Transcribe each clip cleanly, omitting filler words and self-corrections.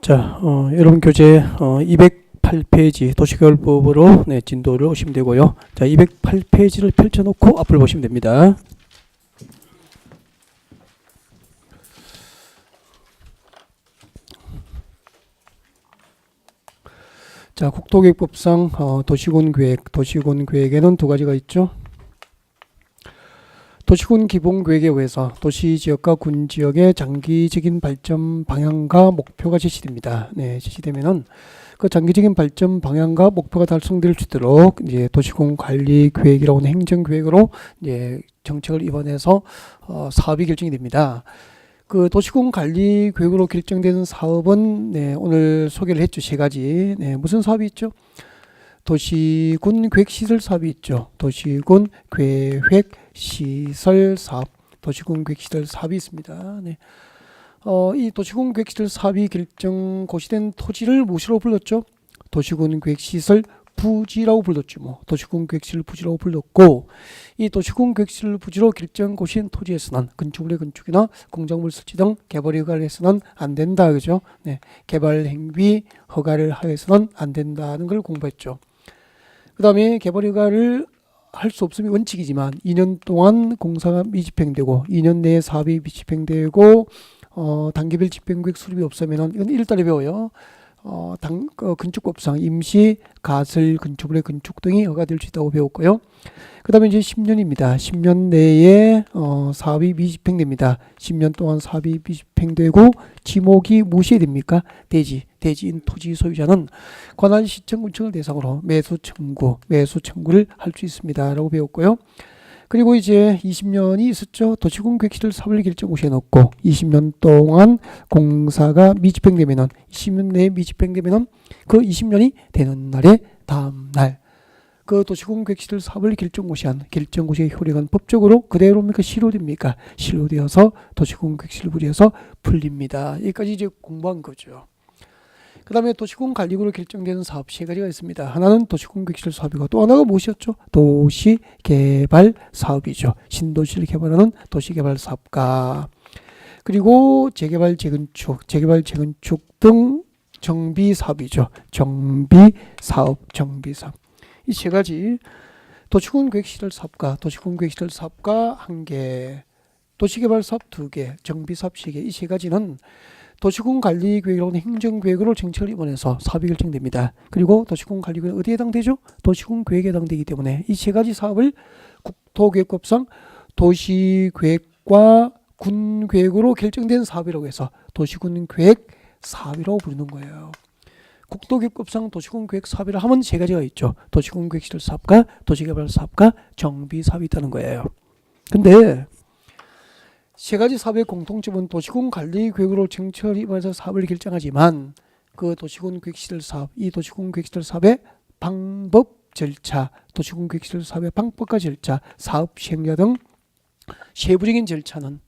자, 여러분 교재 208페이지 도시개발법으로 진도를 오시면 되고요. 자, 208페이지를 펼쳐놓고 앞을 보시면 됩니다. 자, 국토계획법상 도시군계획에는 두 가지가 있죠. 도시군 기본계획에 의해서 도시지역과 군지역의 장기적인 발전 방향과 목표가 제시됩니다. 제시되면은 그 장기적인 발전 방향과 목표가 달성될 수 있도록 이제 도시군 관리 계획이라고 하는 행정계획으로 이제 정책을 입안해서 사업이 결정이 됩니다. 그 도시군 관리 계획으로 결정되는 사업은 오늘 소개를 했죠. 세 가지. 무슨 사업이 있죠? 도시군 계획시설 사업이 있죠. 도시군 계획시설 사업, 도시군 계획시설 사업이 있습니다. 이 도시군 계획시설 사업이 고시된 토지를 무엇이라고 불렀죠? 도시군 계획시설 부지라고 불렀죠. 도시군 계획시설 부지라고 불렀고, 이 도시군 계획시설 부지로 고시된 토지에서는 건축물의 건축이나 공작물 설치 등 개발 허가를 해서는 안 된다, 그죠? 개발 행위 허가를 하여서는 안 된다는 걸 공부했죠. 그 다음에 개발 허가를 할 수 없음이 원칙이지만 2년 동안 공사가 미집행되고 2년 내에 사업이 미집행되고 단계별 집행계획 수립이 없으면은 이건 1달에 배워요. 건축법상 임시 가설 건축물의 건축 등이 허가될 수 있다고 배웠고요. 그 다음에 이제 10년입니다. 10년 내에 사업이 미집행됩니다. 10년 동안 사업이 미집행되고 지목이 무엇이 됩니까? 대지인 토지 소유자는 관할 시청군청을 대상으로 매수 청구를 할 수 있습니다. 라고 배웠고요. 그리고 이제 20년이 있었죠. 도시군 계획시설 사업을 결정고시에 넣고 20년 동안 공사가 미집행되면은 20년 내에 미집행되면은 그 20년이 되는 날의 다음 날 그 도시군 계획시설 사업을 결정고시의 효력은 법적으로 그대로입니까? 실효됩니까? 실효되어서 도시군 계획시설 부지에서 풀립니다. 여기까지 이제 공부한 거죠. 그 다음에 도시군 관리구로 결정되는 사업 세 가지가 있습니다. 하나는 도시군 계획시설 사업이고 또 하나가 무엇이었죠? 도시개발 사업이죠. 신도시를 개발하는 도시개발 사업가. 그리고 재개발, 재건축 등 정비 사업이죠. 정비 사업. 이 세 가지. 도시군 계획시설 사업가, 도시군 계획시설 사업가 1개, 도시개발 사업 2개, 정비 사업 3개. 이 세 가지는 도시군 관리 계획이라는 행정계획으로 정책을 입안해서 사업이 결정됩니다. 그리고 도시군 관리 계획은 어디에 해당되죠? 도시군 계획에 해당되기 때문에 이 세 가지 사업을 국토계획법상 도시계획과 군계획으로 결정된 사업이라고 해서 도시군 계획 사업이라고 부르는 거예요. 국토계획법상 도시군 계획 사업이라 하면 세 가지가 있죠. 도시군 계획시설 사업과 도시개발 사업과 정비 사업이 있다는 거예요. 근데 세 가지 사업의 공통점은 도시군 관리 계획으로 정책을 입안해서 사업을 결정하지만 그 도시군 계획시설 사업, 이 도시군 계획시설 사업의 방법 절차, 도시군 계획시설 사업의 방법과 절차, 사업 시행자 등 세부적인 절차는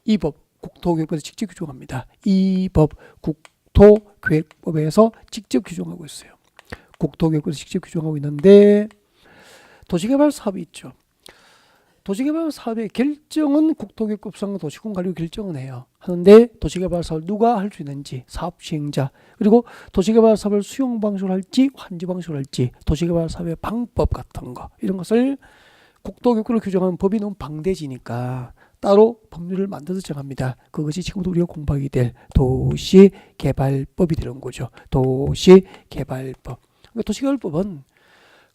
이 법 국토계획법에서 직접 규정합니다. 이 법 국토계획법에서 직접 규정하고 있어요. 국토계획법에서 직접 규정하고 있는데 도시개발 사업이 있죠. 도시개발 사업의 결정은 국토계획법상 도시군 관리 결정은 해요. 하는데 도시개발 사업을 누가 할 수 있는지 사업 시행자, 그리고 도시개발 사업을 수용 방식으로 할지 환지 방식으로 할지 도시개발 사업의 방법 같은 거, 이런 것을 국토계획법으로 규정하는 법이 너무 방대지니까 따로 법률을 만들어서 정합니다. 그것이 지금부터 우리가 공부하게 될 도시개발법이 되는 거죠. 도시개발법. 도시개발법은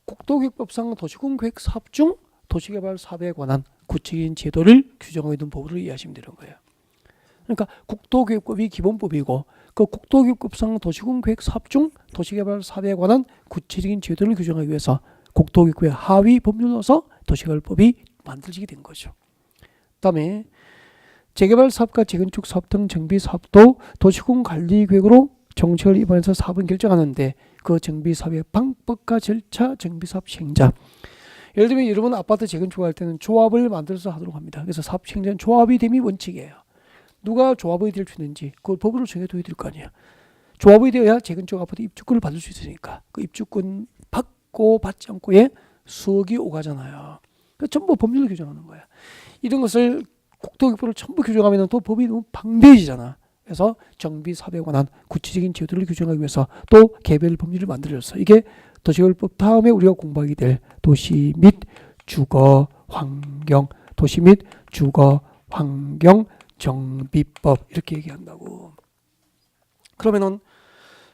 국토계획법상 도시군 계획 사업 중 도시개발 사업에 관한 구체적인 제도를 규정하고 있는 법으로 이해하시면 되는 거예요. 그러니까 국토계획법이 기본법이고 그 국토계획법상 도시군 계획 사업 중 도시개발 사업에 관한 구체적인 제도를 규정하기 위해서 국토계획법의 하위 법률로서 도시개발법이 만들어지게 된 거죠. 그 다음에 재개발 사업과 재건축 사업 등 정비 사업도 도시군 관리 계획으로 정책을 입안해서 사업은 결정하는데 그 정비 사업의 방법과 절차, 정비 사업 시행자. 예를 들면 여러분 아파트 재건축할 때는 조합을 만들어서 하도록 합니다. 그래서 사업 시행자는 조합이 됨이 원칙이에요. 누가 조합이 될 수 있는지 그걸 법으로 정해둬야 될 거 아니에요. 조합이 되어야 재건축 아파트 입주권을 받을 수 있으니까 그 입주권 받고 받지 않고의 수억이 오가잖아요. 그 전부 법률로 규정하는 거야. 이런 것을 국토계획법으로 전부 규정하면 또 법이 너무 방대해지잖아. 해서 정비 사업에 관한 구체적인 제도를 규정하기 위해서 또 개별 법률을 만들어서 이게 도시개발법 다음에 우리가 공부하게 될 도시 및 주거 환경 도시 및 주거 환경 정비법 이렇게 얘기한다고. 그러면은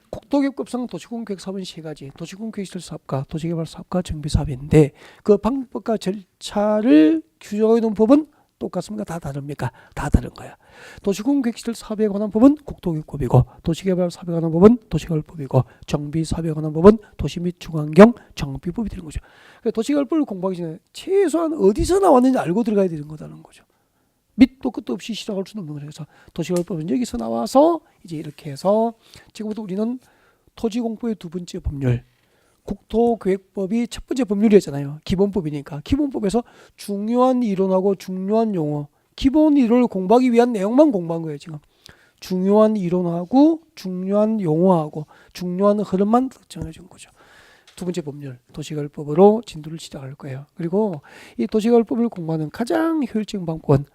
국토교육법상 도시공계획사업은 세 가지, 도시공계획시설사업과 도시개발사업과 정비사업인데 그 방법과 절차를 규정해 놓은 법은 똑같습니까? 다 다릅니까? 다 다른 거야. 도시공계획시설사업에 관한 법은 국토교육법이고 도시개발사업에 관한 법은 도시개발법이고 정비사업에 관한 법은 도시 및 주거환경 정비법이 되는 거죠. 그러니까 도시개발법을 공부하기 전에 최소한 어디서 나왔는지 알고 들어가야 되는 거다는 거죠. 밑도 끝도 없이 시작할 수는 없는 거예요. 그래서 도시개발법은 여기서 나와서 이제 이렇게 해서 지금부터 우리는 토지공법의 두 번째 법률, 국토계획법이 첫 번째 법률이었잖아요. 기본법이니까 기본법에서 중요한 이론하고 중요한 용어, 기본 이론을 공부하기 위한 내용만 공부한 거예요. 지금 중요한 이론하고 중요한 용어하고 중요한 흐름만 정해 준 거죠. 두 번째 법률 도시개발법으로 진도를 시작할 거예요. 그리고 이 도시개발법을 공부하는 가장 효율적인 방법은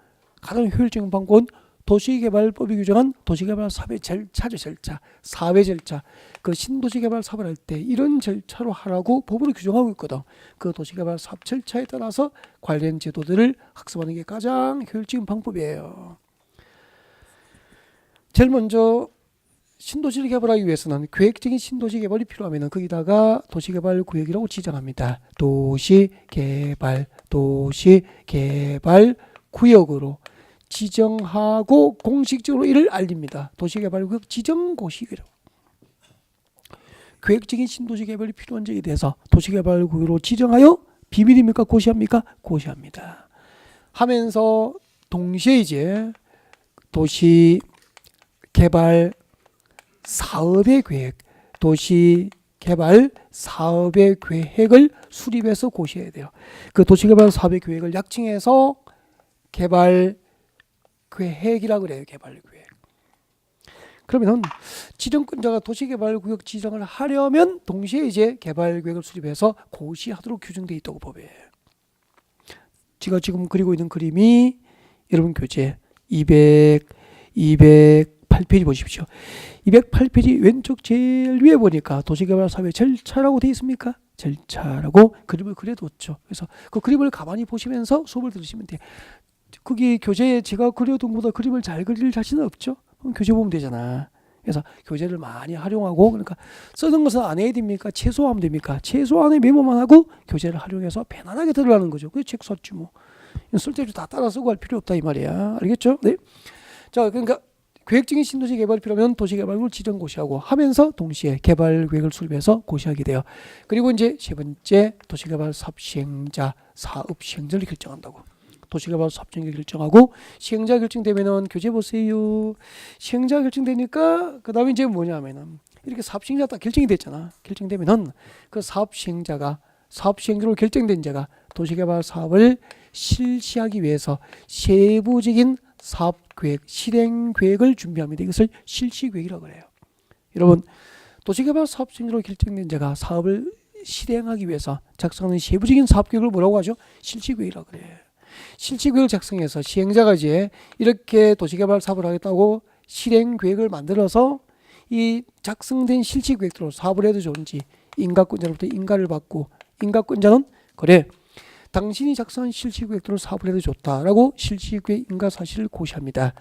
도시개발법이 규정한 도시개발 사업의 절차죠. 절차, 사회 절차. 그 신도시개발 사업을 할 때 이런 절차로 하라고 법으로 규정하고 있거든. 그 도시개발 사업 절차에 따라서 관련 제도들을 학습하는 게 가장 효율적인 방법이에요. 제일 먼저 신도시를 개발하기 위해서는 계획적인 신도시 개발이 필요하면 거기다가 도시개발 구역이라고 지정합니다. 도시개발 구역으로 지정하고 공식적으로 이를 알립니다. 도시개발구역 지정고시기로. 계획적인 신도시 개발이 필요한 적에 대해서 도시개발구역으로 지정하여 비밀입니까? 고시합니까? 고시합니다. 하면서 동시에 이제 도시개발 사업의 계획, 도시개발 사업의 계획을 수립해서 고시해야 돼요. 그 도시개발 사업의 계획을 약칭해서 개발 계획이라고 그래요. 개발 계획. 그러면 지정권자가 도시개발구역 지정을 하려면 동시에 이제 개발 계획을 수립해서 고시하도록 규정되어 있다고 법에. 제가 지금 그리고 있는 그림이 여러분 교재 208페이지 보십시오. 208페이지 왼쪽 제일 위에 보니까 도시개발 사업의 절차라고 되어 있습니까? 절차라고 그림을 그려뒀죠. 그래서 그 그림을 가만히 보시면서 수업을 들으시면 돼요. 거기 교재에 제가 그려둔 것보다 그림을 잘 그릴 자신은 없죠. 그럼 교재 보면 되잖아. 그래서 교재를 많이 활용하고, 그러니까 쓰는 것은 안 해야 됩니까? 최소화하면 됩니까? 최소한의 메모만 하고 교재를 활용해서 편안하게 들으라는 거죠. 그게 책 썼지 뭐. 쓸데없이 다 따라 쓰고 할 필요 없다 이 말이야. 알겠죠? 네. 자, 그러니까 계획적인 신도시 개발이 필요하면 도시개발구역 지정 고시하고 하면서 동시에 개발 계획을 수립해서 고시하게 돼요. 그리고 이제 세 번째 도시개발 사업 시행자, 사업 시행자를 결정한다고. 도시개발 사업 시행자 결정하고 시행자 결정되면은 교재 보세요. 시행자 결정되니까 그 다음에 이제 뭐냐면은 이렇게 사업 시행자 딱 결정이 됐잖아. 결정되면은 그 사업 시행자가 사업 시행자로 결정된 자가 도시개발 사업을 실시하기 위해서 세부적인 사업 계획, 실행 계획을 준비합니다. 이것을 실시 계획이라고 그래요. 여러분, 도시개발 사업 시행자로 결정된 자가 사업을 실행하기 위해서 작성하는 세부적인 사업 계획을 뭐라고 하죠? 실시 계획이라고 그래요. 실시 계획을 작성해서 시행자가 이제 이렇게 도시개발 사업을 하겠다고 실행 계획을 만들어서 이 작성된 실시 계획대로 사업을 해도 좋은지 인가권자로부터 인가를 받고 인가권자는 그래 당신이 작성한 실시계획대로 사업을 해도 좋다라고 실시계획 인가 사실을 고시합니다.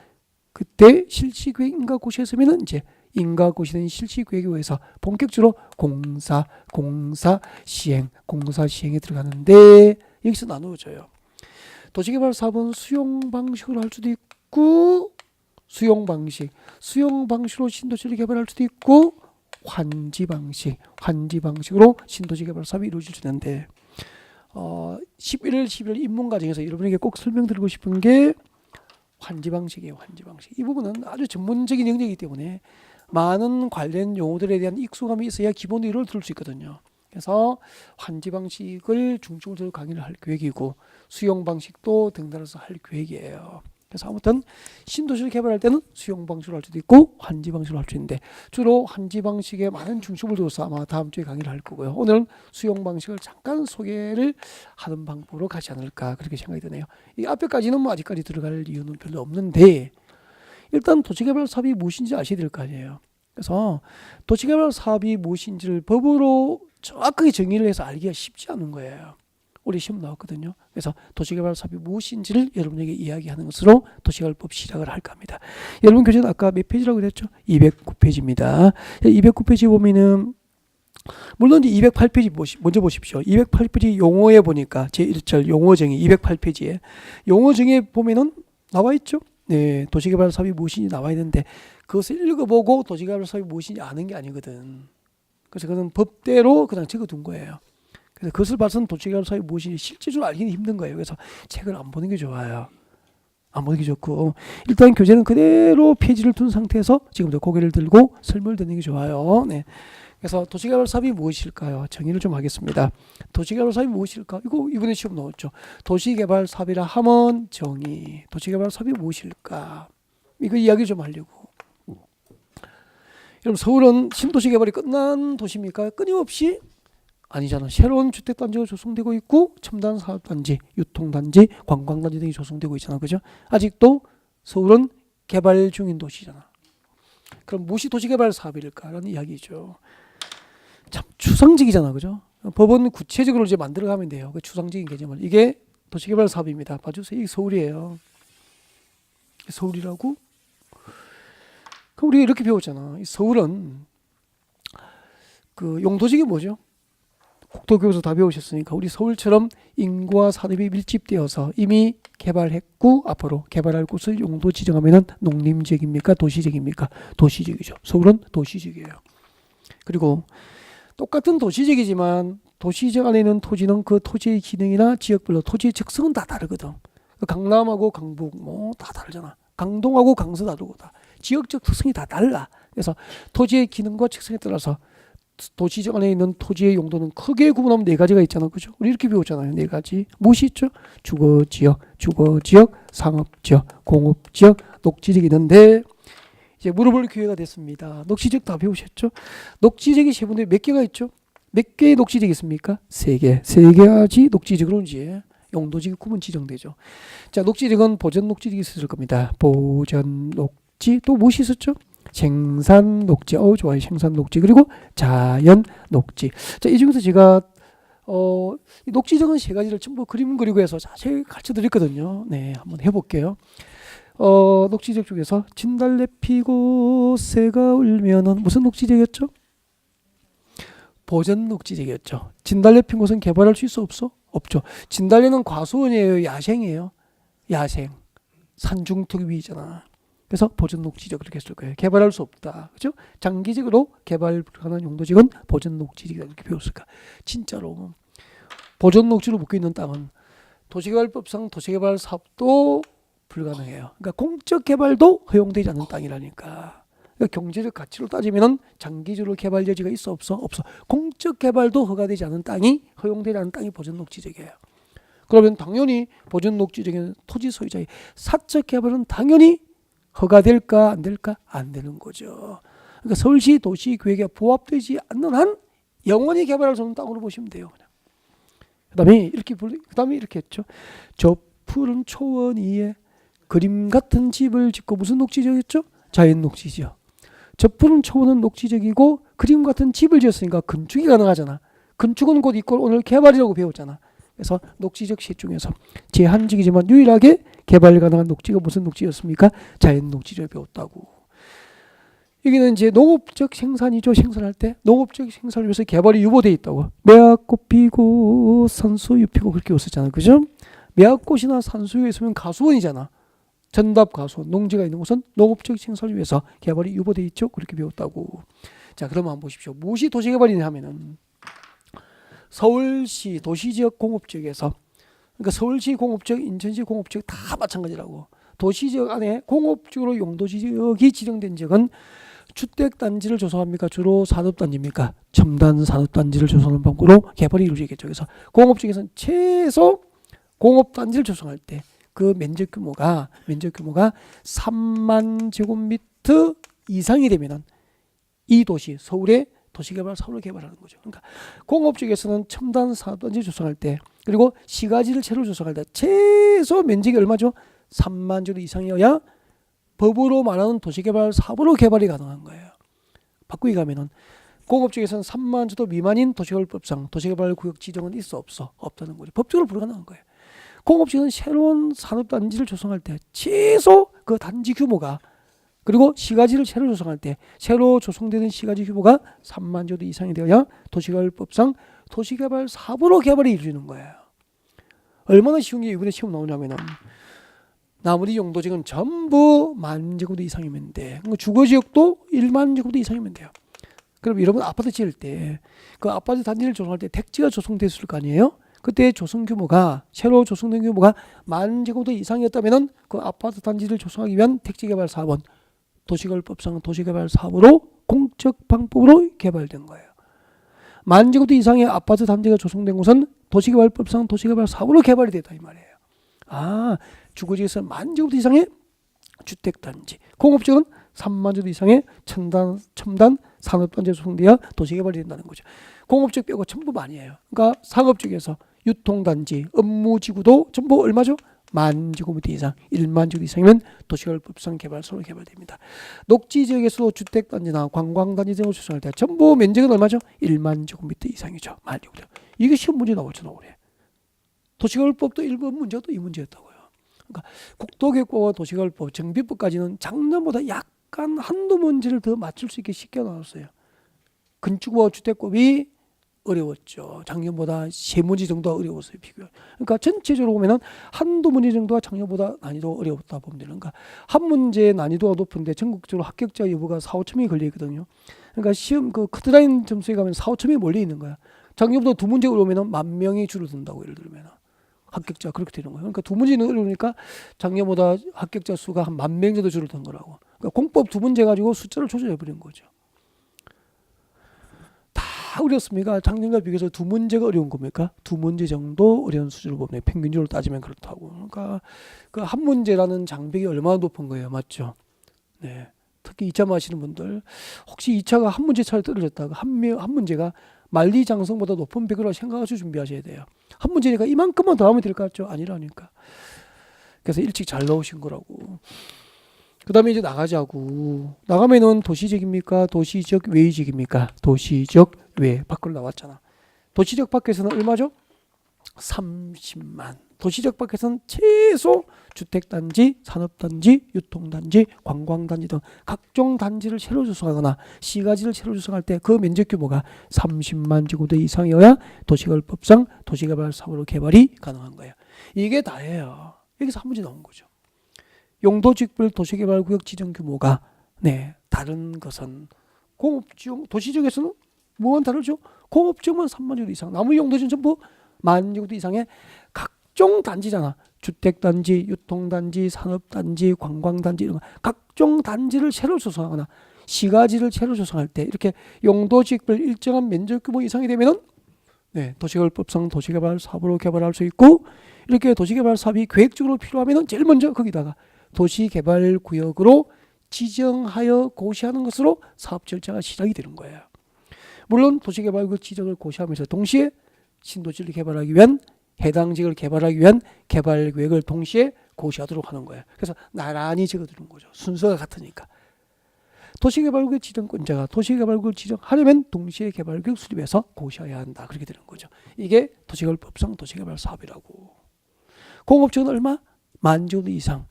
그때 실시계획 인가 고시했으면 이제 인가 고시된 실시계획에 의해서 본격적으로 공사 시행에 들어가는데 여기서 나누어져요. 도시개발 사업은 수용 방식으로 할 수도 있고 수용 방식으로 신도시를 개발할 수도 있고 환지 방식으로 신도시 개발 사업이 이루어질 수 있는데 11월 11월 입문 과정에서 여러분에게 꼭 설명드리고 싶은 게 환지 방식이에요. 환지 방식. 이 부분은 아주 전문적인 영역이기 때문에 많은 관련 용어들에 대한 익숙함이 있어야 기본 이론을 들을 수 있거든요. 그래서 환지 방식을 중점으로 강의를 할 계획이고 수용 방식도 등단해서 할 계획이에요. 그래서 아무튼 신도시를 개발할 때는 수용 방식으로 할 수도 있고 환지 방식으로 할 수 있는데 주로 환지 방식에 많은 중심을 둬서 아마 다음 주에 강의를 할 거고요. 오늘은 수용 방식을 잠깐 소개를 하는 방법으로 가지 않을까 그렇게 생각이 드네요. 이 앞에까지는 뭐 아직까지 들어갈 이유는 별로 없는데 일단 도시개발 사업이 무엇인지 아셔야 될 거 아니에요. 그래서 도시개발 사업이 무엇인지를 법으로 정확하게 정의를 해서 알기가 쉽지 않은 거예요. 우리 시험 나왔거든요. 그래서 도시개발 사업이 무엇인지를 여러분에게 이야기하는 것으로 도시개발법 시작을 할까 합니다. 여러분 교재는 아까 몇 페이지라고 그랬죠? 209페이지입니다. 209페이지 보면은 물론 이제 208페이지 먼저 보십시오. 208페이지 용어에 보니까 제1절 용어 정의 208페이지에 용어 정의에 보면은 나와 있죠. 네, 도시개발 사업이 무엇인지 나와 있는데 그것을 읽어보고 도시개발 사업이 무엇인지 아는 게 아니거든. 그래서 그건 법대로 그냥 적어둔 거예요. 그래서 그것을 봐서는 도시개발 사업이 무엇인지 실제적으로 알기는 힘든 거예요. 그래서 책을 안 보는 게 좋아요. 안 보는 게 좋고 일단 교재는 그대로 페이지를 둔 상태에서 지금부터 고개를 들고 설명을 듣는 게 좋아요. 네. 그래서 도시개발 사업이 무엇일까요? 정의를 좀 하겠습니다. 도시개발 사업이 무엇일까? 이거 이번에 시험 나왔죠. 도시개발 사업이라 하면 정의. 도시개발 사업이 무엇일까? 이거 이야기 좀 하려고. 여러분 서울은 신도시 개발이 끝난 도시입니까? 끊임없이 아니잖아. 새로운 주택단지가 조성되고 있고 첨단 사업단지, 유통단지, 관광단지 등이 조성되고 있잖아. 그죠? 아직도 서울은 개발 중인 도시잖아. 그럼 무엇이 도시개발 사업일까라는 이야기죠. 참 추상적이잖아. 그죠? 법은 구체적으로 이제 만들어가면 돼요. 그 추상적인 개념을. 이게 도시개발 사업입니다. 봐주세요. 이게 서울이에요. 서울이라고? 그럼 우리가 이렇게 배웠잖아. 서울은 그 용도직이 뭐죠? 국토교에서 다 배우셨으니까 우리 서울처럼 인구와 산업이 밀집되어서 이미 개발했고 앞으로 개발할 곳을 용도 지정하면은 농림지역입니까? 도시지역입니까? 도시지역이죠. 서울은 도시지역이에요. 그리고 똑같은 도시지역이지만 도시지역 안에 있는 토지는 그 토지의 기능이나 지역별로 토지의 특성은 다 다르거든. 강남하고 강북 뭐 다 다르잖아. 강동하고 강서 다르고 다 지역적 특성이 다 달라. 그래서 토지의 기능과 특성에 따라서 도시적 안에 있는 토지의 용도는 크게 구분하면 네 가지가 있잖아. 그죠? 우리 이렇게 배웠잖아요. 네 가지. 무엇이 있죠? 주거지역, 상업지역, 공업지역, 녹지지역이 있는데 이제 물어볼 기회가 됐습니다. 녹지지역 다 배우셨죠? 녹지지역이 세 군데 몇 개가 있죠? 몇 개의 녹지지역이 있습니까? 세 개. 세 개가지 녹지지역으로 이제 용도지역 구분 지정되죠. 자, 녹지지역은 보전 녹지지역이 있을 겁니다. 보전 녹지 또 무엇이 있었죠? 생산 녹지, 좋아요. 생산 녹지 그리고 자연 녹지. 자, 이 중에서 제가 녹지정은 세 가지를 전부 그림 그리고 해서 자세히 가르쳐 드렸거든요. 네, 한번 해볼게요. 녹지적 중에서 진달래 피고 새가 울면은 무슨 녹지적이었죠? 보전 녹지적이었죠. 진달래 핀 곳은 개발할 수 있어 없어? 없죠. 진달래는 과수원이에요, 야생이에요? 야생. 산중특위잖아. 그래서 보전 녹지적 그렇게 했을 거예요. 개발할 수 없다. 그죠? 장기적으로 개발 불가능한 용도지역은 보전 녹지적이다. 이렇게 배웠을까? 진짜로. 보전 녹지로 묶여 있는 땅은 도시개발법상 도시개발 사업도 불가능해요. 그러니까 공적 개발도 허용되지 않는 땅이라니까. 그러니까 경제적 가치로 따지면은 장기적으로 개발 여지가 있어 없어? 없어. 공적 개발도 허가되지 않은 땅이 허용되지 않는 땅이 보전 녹지적이에요. 그러면 당연히 보전 녹지적인 토지 소유자의 사적 개발은 당연히 허가될까 안 될까? 안 되는 거죠. 그러니까 서울시 도시계획에 부합되지 않는 한 영원히 개발할 수 없는 땅으로 보시면 돼요. 그다음에 이렇게 했죠. 저 푸른 초원 위에 그림 같은 집을 짓고 무슨 녹지적이었죠? 자연 녹지죠. 저 푸른 초원은 녹지적이고 그림 같은 집을 지었으니까 건축이 가능하잖아. 건축은 곧 이꼴 오늘 개발이라고 배웠잖아. 그래서 녹지적 시 중에서 제한적이지만 유일하게 개발 가능한 녹지가 무슨 녹지였습니까? 자연 녹지를 배웠다고. 여기는 이제 농업적 생산이죠. 생산할 때 농업적 생산을 위해서 개발이 유보되어 있다고. 매화꽃 피고 산수유 피고 그렇게 웃었잖아. 그죠? 매화꽃이나 산수유에 있으면 가수원이잖아. 전답 가수원. 농지가 있는 곳은 농업적 생산을 위해서 개발이 유보되어 있죠. 그렇게 배웠다고. 자, 그러면 한번 보십시오. 무엇이 도시개발이냐 하면은 서울시 도시지역 공업지역에서 그러니까 서울시 공업지역, 인천시 공업지역 다 마찬가지라고. 도시지역 안에 공업지역으로 용도지역이 지정된 지역은 주택단지를 조성합니까? 주로 산업단지입니까? 첨단 산업단지를 조성하는 방법으로 개발이 이루어지겠죠. 그래서 공업지역에서는 최소 공업단지를 조성할 때 그 면적 규모가 3만 제곱미터 이상이 되면은 이 도시 서울의 도시개발 사업을 개발하는 거죠. 그러니까 공업지역에서는 첨단 산업단지 조성할 때 그리고 시가지를 채로 조성할 때 최소 면적이 얼마죠? 3만 제곱 이상이어야 법으로 말하는 도시개발 사업으로 개발이 가능한 거예요. 바꾸기 가면은 공업지역에서는 3만 제도 미만인 도시개발법상 도시개발구역 지정은 있어 없어? 없다는 거죠. 법적으로 불가능한 거예요. 공업지역은 새로운 산업단지를 조성할 때 최소 그 단지 규모가 그리고 시가지를 새로 조성할 때 새로 조성되는 시가지 규모가 3만 제도 이상이 되어야 도시개발법상 도시개발 사업으로 개발이 이루어지는 거예요. 얼마나 쉬운 게 이번에 시험 나오냐면은 나머지 용도지역은 전부 10,000제곱미터 이상이면 돼. 주거지역도 10,000제곱미터 이상이면 돼요. 그럼 여러분 아파트 지을 때 그 아파트 단지를 조성할 때 택지가 조성됐을 거 아니에요? 그때 조성 규모가 새로 조성된 규모가 10,000제곱미터 이상이었다면은 그 아파트 단지를 조성하기 위한 택지 개발 사업은 도시개발법상 도시개발 사업으로 공적 방법으로 개발된 거예요. 10,000제곱미터 이상의 아파트 단지가 조성된 곳은 도시개발법상 도시개발 사업으로 개발이 됐다 이 말이에요. 아, 주거지에서 10,000제곱미터 이상의 주택단지, 공업지역은 30,000제곱미터 이상의 첨단 산업단지가 조성돼야 도시개발이 된다는 거죠. 공업지역 빼고 전부 많이에요. 그러니까 상업지역에서 유통단지, 업무지구도 전부 얼마죠? 10,000제곱미터 이상, 10,000제곱미터 이상이면 도시개발법상 개발소로 개발됩니다. 녹지지역에서도 주택단지나 관광단지 등을 조성할 때 전부 면적은 얼마죠? 10,000제곱미터 이상이죠. 10,000제곱미터. 이게 시험 문제 나오잖아 올해. 도시개발법도 1번 문제가 또 이 문제였다고요. 그러니까 국토개혁법과 도시개발법, 정비법까지는 작년보다 약간 한두 문제를 더 맞출 수 있게 쉽게 나왔어요. 건축법과 주택법이 어려웠죠. 작년보다 3문제 정도 어려웠어요. 비교. 그러니까 전체적으로 보면은 한두 문제 정도가 작년보다 난이도 어려웠다 보면 되는 거야. 한 문제 난이도가 높은데 전국적으로 합격자 여부가 4,5천명이 걸려 있거든요. 그러니까 시험 그 커트라인 점수에 가면 4,5천명이 몰려 있는 거야. 작년보다 두 문제 어려우면은 10,000명이 줄어든다고 예를 들면 합격자 그렇게 되는 거예요. 그러니까 두 문제는 어려우니까 작년보다 합격자 수가 한 10,000명 정도 줄어든 거라고. 그러니까 공법 두 문제 가지고 숫자를 조절해 버린 거죠. 다 어렵습니까? 작년과 비교해서 두 문제가 어려운 겁니까? 두 문제 정도 어려운 수준으로 보면 평균적으로 따지면 그렇다고. 그러니까 그 한 문제라는 장벽이 얼마나 높은 거예요, 맞죠? 네. 특히 2차 마시는 분들 혹시 2차가 한 문제 차로 떨어졌다가 한 문제가 만리장성보다 높은 벽이라고 생각하시고 준비하셔야 돼요. 한 문제니까 이만큼만 더 하면 될 것 같죠? 아니라니까. 그래서 일찍 잘 나오신 거라고. 그 다음에 이제 나가자고. 나가면은 도시적입니까? 도시적 외지역입니까? 도시적 외. 밖으로 나왔잖아. 도시적 밖에서는 얼마죠? 30만. 도시적 밖에서는 최소 주택단지, 산업단지, 유통단지, 관광단지 등 각종 단지를 새로 조성하거나 시가지를 새로 조성할 때 그 면적 규모가 30만 제곱미터 이상이어야 도시개발법상 도시개발 사업으로 개발이 가능한 거예요. 이게 다예요. 여기서 한 문제 나온 거죠. 용도지역별 도시개발구역 지정 규모가 다른 것은 공업지역, 도시지역에서는 뭐만 다르죠? 공업지역만 3만 제곱미터 이상, 나머지 용도지역은 전부 10,000 제곱미터 이상의 각종 단지잖아. 주택단지, 유통단지, 산업단지, 관광단지 이런 각종 단지를 새로 조성하거나 시가지를 새로 조성할 때 이렇게 용도지역별 일정한 면적 규모 이상이 되면은 도시개발법상 도시개발 사업으로 개발할 수 있고, 이렇게 도시개발 사업이 계획적으로 필요하면은 제일 먼저 거기다가 도시개발구역으로 지정하여 고시하는 것으로 사업 절차가 시작이 되는 거예요. 물론 도시개발구역 지정을 고시하면서 동시에 신도시를 개발하기 위한 해당 지역을 개발하기 위한 개발 계획을 동시에 고시하도록 하는 거예요. 그래서 나란히 적어두는 거죠. 순서가 같으니까. 도시개발구역 지정권자가 도시개발구역 지정하려면 동시에 개발구역 수립해서 고시해야 한다. 그렇게 되는 거죠. 이게 도시개발법상 도시개발 사업이라고. 공업지역은 얼마? 10,000 제곱미터 이상.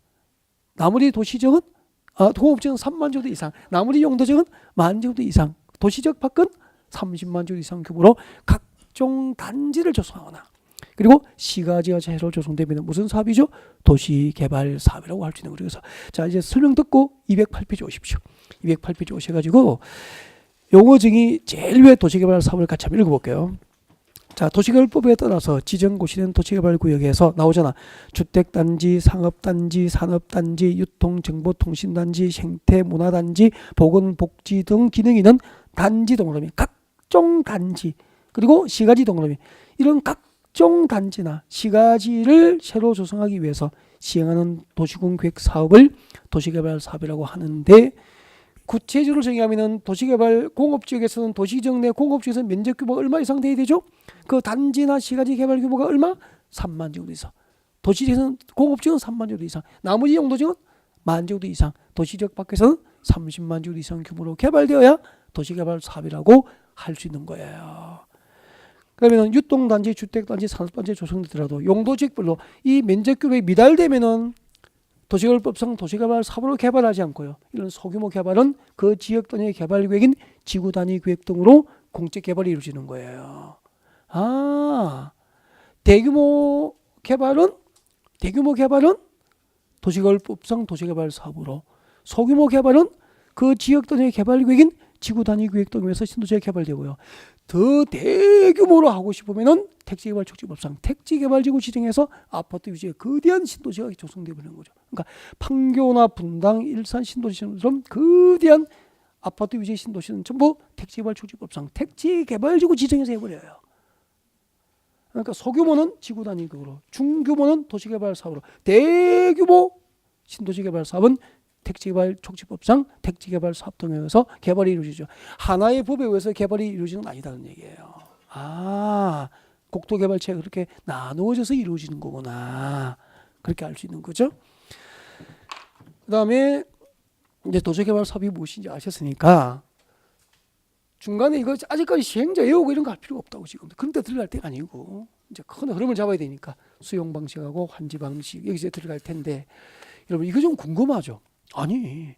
나머지 도시지역은 공업지역은 30,000 제곱미터 이상. 나머지 용도지역은 10,000 제곱미터 이상. 도시지역 밖은 30만 제곱미터 이상 규모로 각종 단지를 조성하거나, 그리고 시가지가 새로 조성되면 무슨 사업이죠? 도시개발 사업이라고 할 수 있는 거죠. 그래서 자, 이제 설명 듣고 208페이지 오십시오. 208페이지 오셔가지고 용어 정의 제일 위에 도시개발 사업을 같이 한번 읽어볼게요. 자, 도시개발법에 따라서 지정고시된 도시개발구역에서 나오잖아. 주택단지, 상업단지, 산업단지, 유통정보통신단지, 생태문화단지, 보건복지 등 기능이 있는 단지 동그라미, 각종 단지, 그리고 시가지 동그라미, 이런 각종 단지나 시가지를 새로 조성하기 위해서 시행하는 도시군계획 사업을 도시개발 사업이라고 하는데, 구체적으로 정의하면 도시개발 공업지역에서는 도시지역 내 공업지역에서 면적 규모가 얼마 이상 돼야 되죠? 그 단지나 시가지 개발 규모가 얼마? 3만 제곱미터 이상. 도시지역에서는 공업지역은 3만 제곱미터 이상. 나머지 용도지역은 만 제곱미터 이상, 도시지역 밖에서는 30만 제곱미터 이상 규모로 개발되어야 도시개발 사업이라고 할 수 있는 거예요. 그러면 유동단지, 주택단지, 산업단지 조성되더라도 용도지역별로 이 면적규모에 미달되면은 도시개발법상 도시개발 사업으로 개발하지 않고요. 이런 소규모 개발은 그 지역 단위의 개발 계획인 지구 단위 계획 등으로 공적 개발이 이루어지는 거예요. 대규모 개발은 도시개발법상 도시개발 사업으로, 소규모 개발은 그 지역 단위의 개발 계획인 지구 단위 계획 등에서 신도시가 개발되고요. 더 대규모로 하고 싶으면은 택지개발 촉진법상 택지개발지구 지정해서 아파트 위주의 거대한 신도시가 조성되어 버리는 거죠. 그러니까 판교나 분당, 일산 신도시처럼 거대한 아파트 위주의 신도시는 전부 택지개발 촉진법상 택지개발지구 지정해서 해버려요. 그러니까 소규모는 지구 단위급으로, 중규모는 도시개발 사업으로, 대규모 신도시 개발 사업은 택지개발 촉진법상 택지개발 사업 등에서 개발이 이루어지죠. 하나의 법에 의해서 개발이 이루어지는 건 아니다는 얘기예요. 국토개발체가 그렇게 나누어져서 이루어지는 거구나. 그렇게 알 수 있는 거죠. 그 다음에 이제 도시개발 사업이 무엇인지 아셨으니까 중간에 이거 아직까지 시행자 외우고 이런 거 할 필요가 없다고 지금. 그런 데 들어갈 때가 아니고 이제 큰 흐름을 잡아야 되니까 수용 방식하고 환지 방식 여기서 들어갈 텐데 여러분 이거 좀 궁금하죠? 아니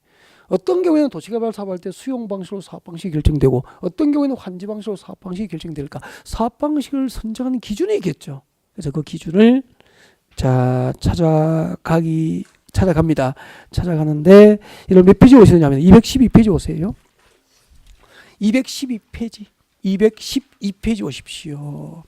어떤 경우에는 도시개발 사업할 때 수용 방식으로 사업 방식이 결정되고 어떤 경우에는 환지 방식으로 사업 방식이 결정될까? 사업 방식을 선정하는 기준이 있겠죠. 그래서 그 기준을 찾아갑니다. 찾아가는데 이런 몇 페이지 오시느냐면 212페이지 오세요. 212페이지 오십시오.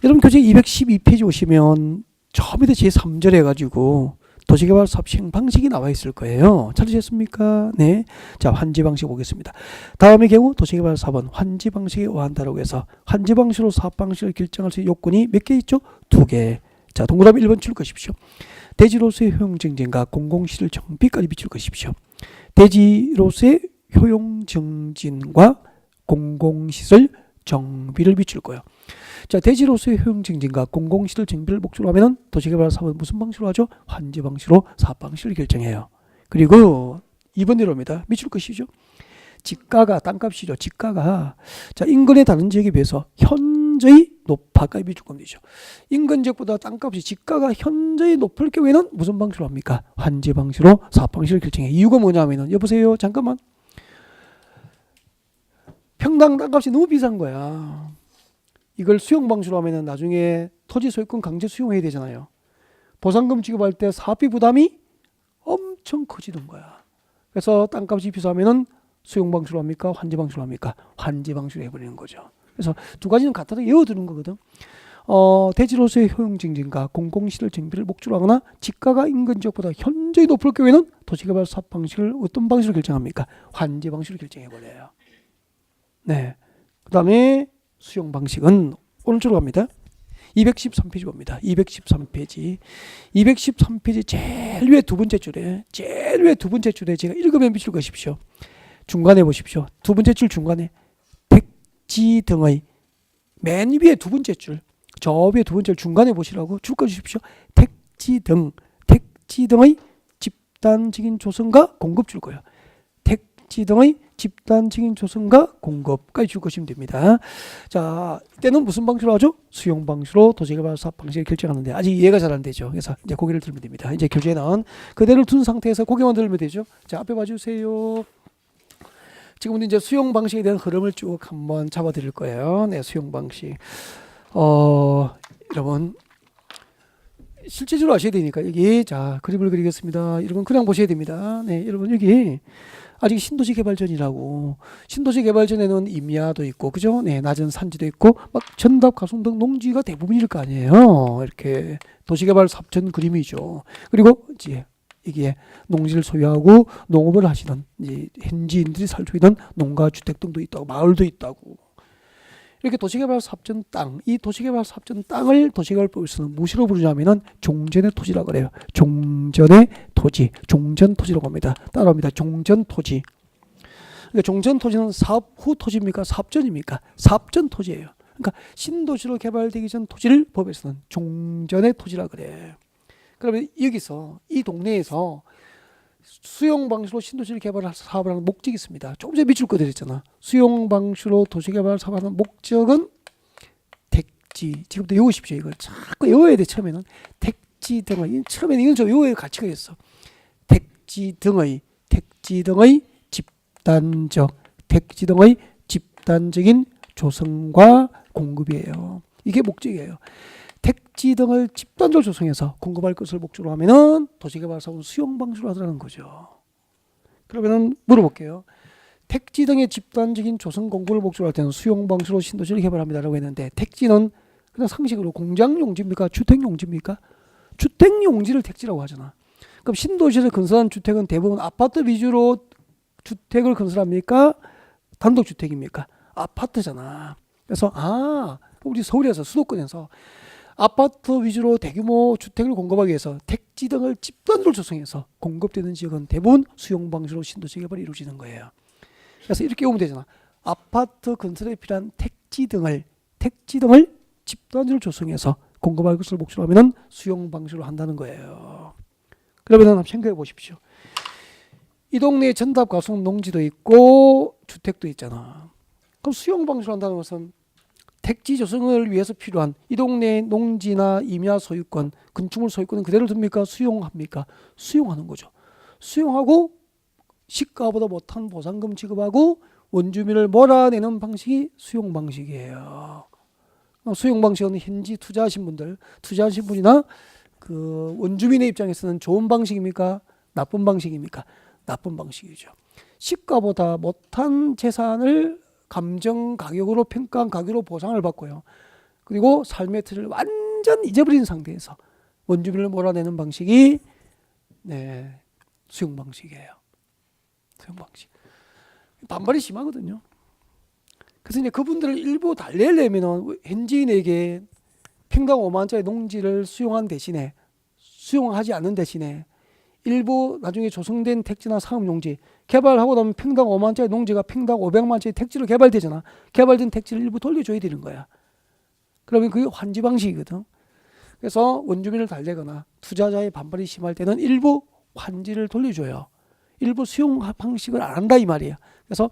여러분 교재 212페이지 오시면 저 밑에 제3절 해가지고 도시개발 사업 시행 방식이 나와 있을 거예요. 찾으셨습니까? 네. 자, 환지 방식 보겠습니다. 다음의 경우 도시개발 사업은 환지 방식에 의한다라고 해서 환지 방식으로 사업 방식을 결정할 수 있는 요건이 몇 개 있죠? 2개. 자, 동그라미 1번 줄 것이십시오. 대지로서의 효용 증진과 공공시설 정비까지 비출 것이십시오. 대지로서의 효용 증진과 공공시설 정비를 비출 거예요. 자, 대지로서의 효용 증진과 공공시설 정비를 목적으로 하면은 도시개발 사업은 무슨 방식으로 하죠? 환지 방식으로 사업 방식을 결정해요. 그리고 2번 내려옵니다. 미칠 것이죠. 지가가 땅값이죠. 지가가 자 인근의 다른 지역에 비해서 현저히 높아까지 비출 겁니다. 인근 지역보다 땅값이 지가가 현저히 높을 경우에는 무슨 방식으로 합니까? 환지 방식으로 사업 방식을 결정해요. 이유가 뭐냐면은 여보세요. 잠깐만. 평당 땅값이 너무 비싼 거야. 이걸 수용 방식으로 하면은 나중에 토지 소유권 강제 수용해야 되잖아요. 보상금 지급할 때 사업비 부담이 엄청 커지는 거야. 그래서 땅값이 비싸면은 수용 방식으로 합니까? 환지 방식으로 합니까? 환지 방식으로 해버리는 거죠. 그래서 두 가지는 갖다가 외워두는 거거든. 대지로서의 효용 증진과 공공시설 정비를 목적으로 하거나 지가가 인근 지역보다 현저히 높을 경우에는 도시개발 사업 방식을 어떤 방식으로 결정합니까? 환지 방식으로 결정해버려요. 네. 그 다음에 수용 방식은 오른쪽으로 갑니다. 213페이지 봅니다. 213페이지. 213페이지 제일 위에 두 번째 줄에 제가 읽으면 비출 것이십시오. 중간에 보십시오. 두 번째 줄 중간에 택지 등의 맨 위에 두 번째 줄, 저 위에 두 번째 줄 중간에 보시라고 줄 꺼주십시오. 택지 등의 집단적인 조성과 공급 줄 거예요. 택지 등의 집단적인 조성과 공급까지 줄 것이면 됩니다. 자, 이때는 무슨 방식으로 하죠? 수용 방식으로 도시개발 사업 방식을 결정하는데 아직 이해가 잘 안 되죠. 그래서 이제 고개를 들면 됩니다. 이제 교재는 그대로 둔 상태에서 고개만 들면 되죠. 자, 앞에 봐주세요. 지금은 이제 수용 방식에 대한 흐름을 쭉 한번 잡아드릴 거예요. 네, 수용 방식. 여러분 실제적으로 아셔야 되니까 여기 자 그림을 그리겠습니다. 여러분 그냥 보셔야 됩니다. 네, 여러분 여기 아직 신도시 개발 전이라고. 신도시 개발 전에는 임야도 있고, 그죠? 네, 낮은 산지도 있고, 막 전답, 가송 등 농지가 대부분일 거 아니에요. 이렇게 도시개발 사업 전 그림이죠. 그리고 이제 이게 농지를 소유하고 농업을 하시는 이제 현지인들이 살 수 있는 농가 주택 등도 있다고, 마을도 있다고. 이렇게 도시개발 사업전 땅, 이 도시개발 사업전 땅을 도시개발법에서는 무엇으로 부르냐면은 종전의 토지라고 그래요. 종전의 토지, 종전 토지라고 합니다. 따라합니다. 종전 토지. 그러니까 종전 토지는 사업 후 토지입니까? 사업 전입니까? 사업 전 토지예요. 그러니까 신도시로 개발되기 전 토지를 법에서는 종전의 토지라 그래. 그러면 여기서 이 동네에서 수용 방식으로 신도시를 개발할 사업을 하는 목적이 있습니다. 조금 전에 밑줄 그대로했잖아. 수용 방식으로 도시개발 사업을 하는 목적은 택지. 지금부터 외우십시오. 이걸 자꾸 외워야 돼. 처음에는 택지 등의, 처음에는 이건 좀 외워야 가치가 있어. 택지 등의 집단적인 조성과 공급이에요. 이게 목적이에요. 택지 등을 집단적으로 조성해서 공급할 것을 목적으로 하면은 도시개발 사업은 수용 방식으로 하더라는 거죠. 그러면은 물어볼게요. 택지 등의 집단적인 조성 공급을 목적으로 할 때는 수용 방식으로 신도시를 개발합니다라고 했는데, 택지는 그냥 상식으로 공장 용지입니까? 주택 용지입니까? 주택 용지를 택지라고 하잖아. 그럼 신도시에서 건설한 주택은 대부분 아파트 위주로 주택을 건설합니까? 단독주택입니까? 아파트잖아. 그래서 우리 서울에서 수도권에서 아파트 위주로 대규모 주택을 공급하기 위해서 택지 등을 집단적으로 조성해서 공급되는 지역은 대부분 수용 방식으로 신도시 개발이 이루어지는 거예요. 그래서 이렇게 보면 되잖아. 아파트 건설에 필요한 택지 등을 집단적으로 조성해서 공급할 것을 목적으로 하면은 수용 방식으로 한다는 거예요. 그러면 한번 생각해 보십시오. 이 동네에 전답 가속 농지도 있고 주택도 있잖아. 그럼 수용 방식으로 한다는 것은 택지 조성을 위해서 필요한 이 동네의 농지나 임야 소유권, 건축물 소유권은 그대로 둡니까? 수용합니까? 수용하는 거죠. 수용하고 시가보다 못한 보상금 지급하고 원주민을 몰아내는 방식이 수용 방식이에요. 수용 방식은 현지 투자하신 분이나 그 원주민의 입장에서는 좋은 방식입니까? 나쁜 방식입니까? 나쁜 방식이죠. 시가보다 못한 재산을 감정 가격으로 평가한 가격으로 보상을 받고요. 그리고 삶의 틀을 완전 잊어버린 상태에서 원주민을 몰아내는 방식이 수용 방식이에요. 수용 방식. 반발이 심하거든요. 그래서 이제 그분들을 일부 달래려면 현지인에게 평당 5만원짜리 농지를 수용하지 않는 대신에 일부 나중에 조성된 택지나 사업용지 개발하고 나면 평당 5만원짜리 농지가 평당 500만원짜리 택지로 개발되잖아. 개발된 택지를 일부 돌려줘야 되는 거야. 그러면 그게 환지 방식이거든. 그래서 원주민을 달래거나 투자자의 반발이 심할 때는 일부 환지를 돌려줘요. 일부 수용 방식을 안 한다 이 말이야. 그래서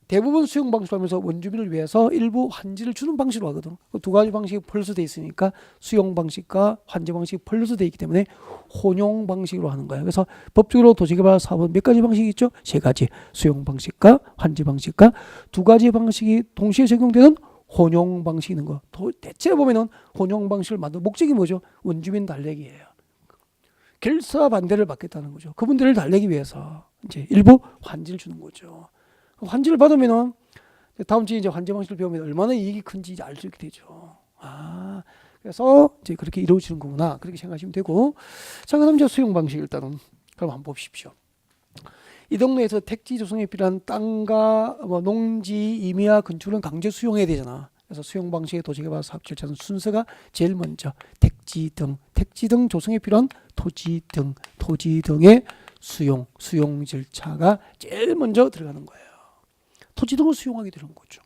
대부분 수용 방식으로 하면서 원주민을 위해서 일부 환지를 주는 방식으로 하거든. 두 가지 방식이 펄스 돼 있으니까 수용 방식과 환지 방식이 펄스 돼 있기 때문에 혼용 방식으로 하는 거예요. 그래서 법적으로 도시개발 사업은 몇 가지 방식이 있죠? 세 가지. 수용 방식과 환지 방식과 두 가지 방식이 동시에 적용되는 혼용 방식이 있는 거. 대체 보면은 혼용 방식을 만든 목적이 뭐죠? 원주민 달래기예요. 결사 반대를 받겠다는 거죠. 그분들을 달래기 위해서 이제 일부 환지를 주는 거죠. 환지를 받으면은 다음 주에 이제 환지 방식을 배우면 얼마나 이익이 큰지 알 수 있게 되죠. 그래서 이제 그렇게 이루어지는 거구나. 그렇게 생각하시면 되고. 자, 그다음 이제 수용 방식 일단은 그럼 한번 보십시오. 이 동네에서 택지 조성에 필요한 땅과 농지, 임야, 건축은 강제 수용해야 되잖아. 그래서 수용 방식의 도시개발 사업 절차는 순서가 제일 먼저 택지 등 조성에 필요한 토지 등의 수용 절차가 제일 먼저 들어가는 거예요. 토지 등을 수용하게 되는 거죠.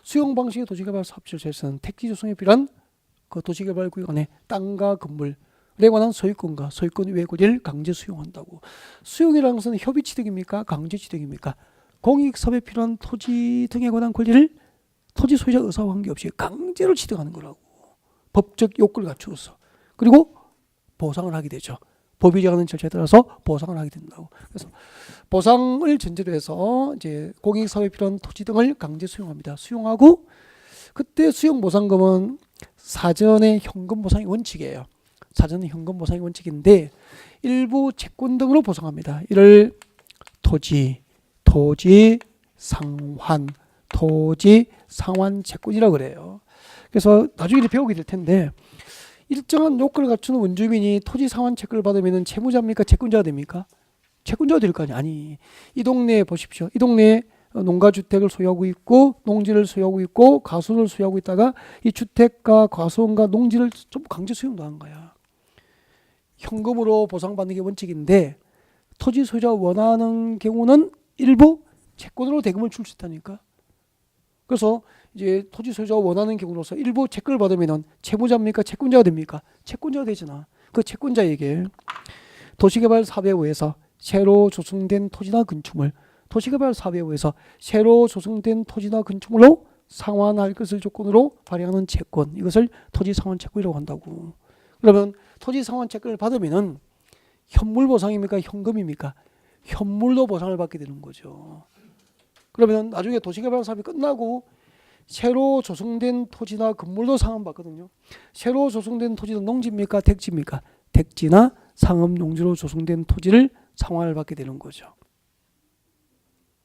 수용 방식의 도시개발 사업 절차에서는 택지 조성에 필요한 그 도시개발 구역 안에 땅과 건물에 관한 소유권 외의 권리를 강제 수용한다고. 수용이라는 것은 협의 취득입니까? 강제 취득입니까? 공익 사업에 필요한 토지 등에 관한 권리를 토지 소유자 의사와 관계없이 강제로 취득하는 거라고. 법적 요건을 갖추어서. 그리고 보상을 하게 되죠. 법이 정하는 절차에 따라서 보상을 하게 된다고. 그래서 보상을 전제로 해서 이제 공익 사업에 필요한 토지 등을 강제 수용합니다. 수용하고 그때 수용 보상금은 사전의 현금 보상이 원칙이에요. 사전의 현금 보상이 원칙인데 일부 채권 등으로 보상합니다. 이를 토지 상환 채권이라고 그래요. 그래서 나중에 배우게 될 텐데 일정한 요건을 갖추는 원주민이 토지 상환 채권을 받으면 채무자입니까? 채권자가 됩니까? 채권자가 될 거 아니야. 아니, 이 동네에 보십시오. 이 동네에 농가주택을 소유하고 있고 농지를 소유하고 있고 가수를 소유하고 있다가 이 주택과 과수원과 농지를 좀 강제 수용당한 거야. 현금으로 보상받는 게 원칙인데 토지 소유자가 원하는 경우는 일부 채권으로 대금을 줄 수 있다니까. 그래서 이제 토지 소유자가 원하는 경우로서 일부 채권을 받으면 채무자입니까? 채권자가 됩니까? 채권자가 되잖아. 그 채권자에게 도시개발 사업에 의해서 새로 조성된 토지나 건축물, 도시개발 사업에 의해서 새로 조성된 토지나 건축물로 상환할 것을 조건으로 발행하는 채권, 이것을 토지 상환 채권이라고 한다고. 그러면 토지 상환 채권을 받으면은 현물 보상입니까? 현금입니까? 현물로 보상을 받게 되는 거죠. 그러면 나중에 도시개발 사업이 끝나고 새로 조성된 토지나 건물도 상환받거든요. 새로 조성된 토지는 농지입니까? 택지입니까? 택지나 상업용지로 조성된 토지를 상환을 받게 되는 거죠.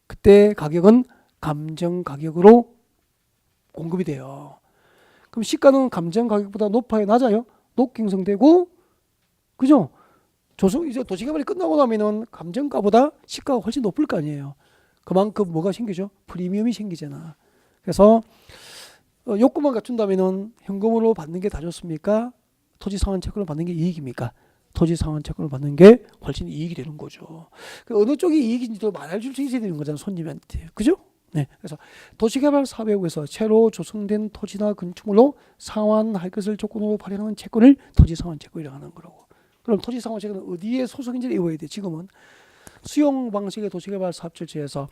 그때 가격은 감정가격으로 공급이 돼요. 그럼 시가는 감정가격보다 높아요? 낮아요? 높게 형성되고, 그죠? 이제 도시개발이 끝나고 나면은 감정가보다 시가가 훨씬 높을 거 아니에요. 그만큼 뭐가 생기죠? 프리미엄이 생기잖아. 그래서 요건만 갖춘다면은 현금으로 받는 게 다 좋습니까? 토지 상환 채권을 받는 게 이익입니까? 토지 상환 채권을 받는 게 훨씬 이익이 되는 거죠. 어느 쪽이 이익인지도 말해줄 수 있어야 되는 거잖아요, 손님한테. 그죠? 네. 그래서 도시개발 사업에 의해서 새로 조성된 토지나 건축물로 상환할 것을 조건으로 발행하는 채권을 토지 상환 채권이라고 하는 거라고. 그럼 토지 상환 채권은 어디에 소속인지를 외워야 돼. 지금은 수용 방식의 도시개발 사업 절차에서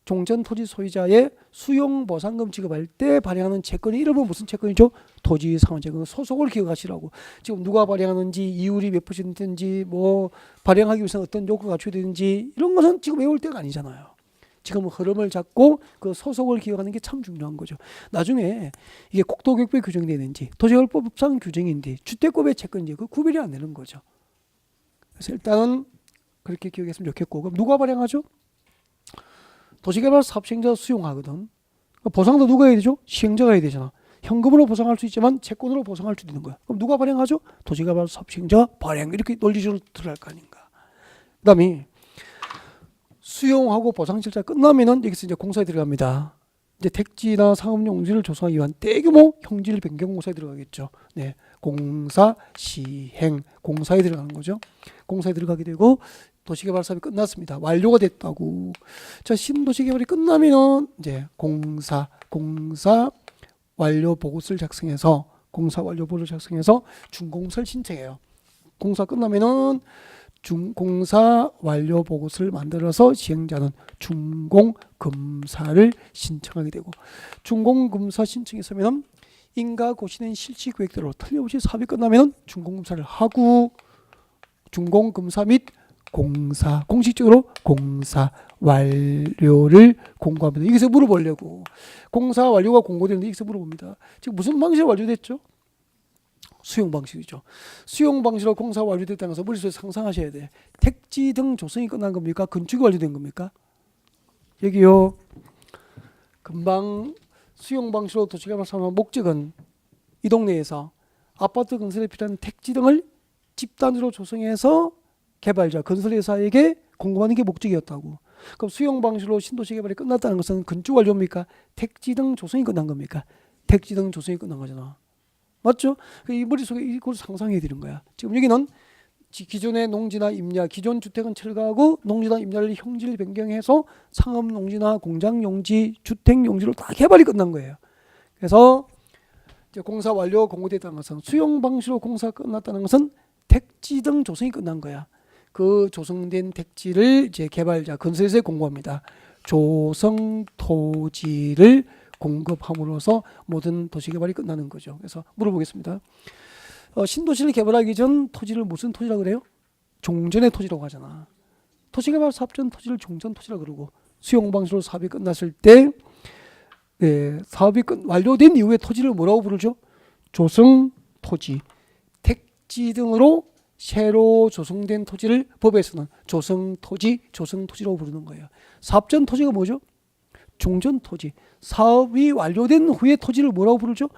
종전 토지 소유자의 수용 보상금 지급할 때 발행하는 채권의 이름은 무슨 채권이죠? 토지 상환 채권. 소속을 기억하시라고. 지금 누가 발행하는지, 이율이 몇 %인지, 뭐 발행하기 위해서 어떤 요건을 갖춰야 되는지, 이런 것은 지금 외울 때가 아니잖아요. 지금은 흐름을 잡고 그 소속을 기억하는 게 참 중요한 거죠. 나중에 이게 국토교육부에 규정되는지, 도시개발법상 규정인지, 주택법의 채권인지 그 구별이 안 되는 거죠. 그래서 일단은 그렇게 기억했으면 좋겠고, 그럼 누가 발행하죠? 도시개발 사업 시행자가 수용하거든. 보상도 누가 해야 되죠? 시행자가 해야 되잖아. 현금으로 보상할 수 있지만 채권으로 보상할 수도 있는 거야. 그럼 누가 발행하죠? 도시개발 사업 시행자가 발행. 이렇게 논리적으로 들어갈 거 아닌가. 그 다음에 수용하고 보상 절차 끝나면은 여기서 이제 공사에 들어갑니다. 이제 택지나 상업용지를 조성하기 위한 대규모 형질 변경 공사에 들어가겠죠. 네, 공사 시행 공사에 들어가는 거죠. 공사에 들어가게 되고 도시개발 사업이 끝났습니다. 완료가 됐다고. 자, 신도시개발이 끝나면은 이제 공사 완료 보고서를 작성해서 준공사를 신청해요. 공사 끝나면은 공사 완료 보고서를 만들어서 시행자는 준공검사를 신청하게 되고, 준공검사 신청했으면 인가 고시된 실시 계획대로 틀림없이 사업이 끝나면 준공검사를 하고, 준공검사 및 공사, 공식적으로 공사 완료를 공고합니다. 여기서 물어보려고. 공사 완료가 공고되는데 여기서 물어봅니다. 지금 무슨 방식으로 완료됐죠? 수용 방식이죠. 수용 방식으로 공사 완료됐다는 것을 머릿속에 상상하셔야 돼. 택지 등 조성이 끝난 겁니까? 건축이 완료된 겁니까? 여기요. 금방 수용 방식으로 도시개발 사업의 목적은 이 동네에서 아파트 건설에 필요한 택지 등을 집단으로 조성해서 개발자, 건설회사에게 공급하는 게 목적이었다고. 그럼 수용 방식으로 신도시 개발이 끝났다는 것은 건축 완료입니까? 택지 등 조성이 끝난 겁니까? 택지 등 조성이 끝난 거잖아. 맞죠? 이 머릿속에 이걸 상상해 드린 거야. 지금 여기는 기존의 농지나 임야, 기존 주택은 철거하고 농지나 임야를 형질 변경해서 상업 농지나 공장 용지, 주택 용지로 다 개발이 끝난 거예요. 그래서 이제 공사 완료 공고됐다는 것은 수용 방식으로 공사가 끝났다는 것은 택지 등 조성이 끝난 거야. 그 조성된 택지를 이제 개발자, 건설회사에 공고합니다. 조성 토지를 공급함으로써 모든 도시 개발이 끝나는 거죠. 그래서 물어보겠습니다. 신도시를 개발하기 전 토지를 무슨 토지라고 그래요? 종전의 토지라고 하잖아. 도시개발 사업 전 토지를 종전 토지라고 그러고, 수용 방식으로 사업이 끝났을 때 사업이 완료된 이후에 토지를 뭐라고 부르죠? 조성 토지, 택지 등으로 새로 조성된 토지를 법에서는 조성 토지라고 부르는 거예요. 사업 전 토지가 뭐죠? 종전 토지. 사업이 완료된 후에 토지를 뭐라고 부르죠?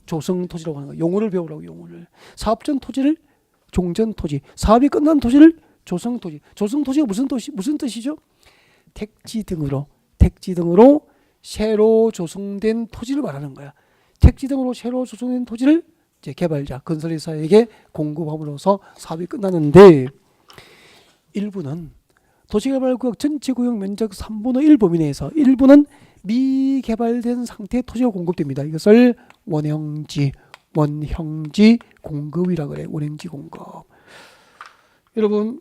조성 토지라고 하는 거예요. 용어를 배우라고, 용어를. 사업 전 토지를 종전 토지, 사업이 끝난 토지를 조성 토지. 조성 토지가 무슨 뜻이죠? 택지 등으로 새로 조성된 토지를 말하는 거야. 택지 등으로 새로 조성된 토지를 이제 개발자, 건설회사에게 공급함으로써 사업이 끝나는데, 일부는 도시개발구역 전체 구역 면적 3분의 1 범위 내에서 일부는 미개발된 상태의 토지가 공급됩니다. 이것을 원형지 공급이라고 그래요. 원형지 공급. 여러분,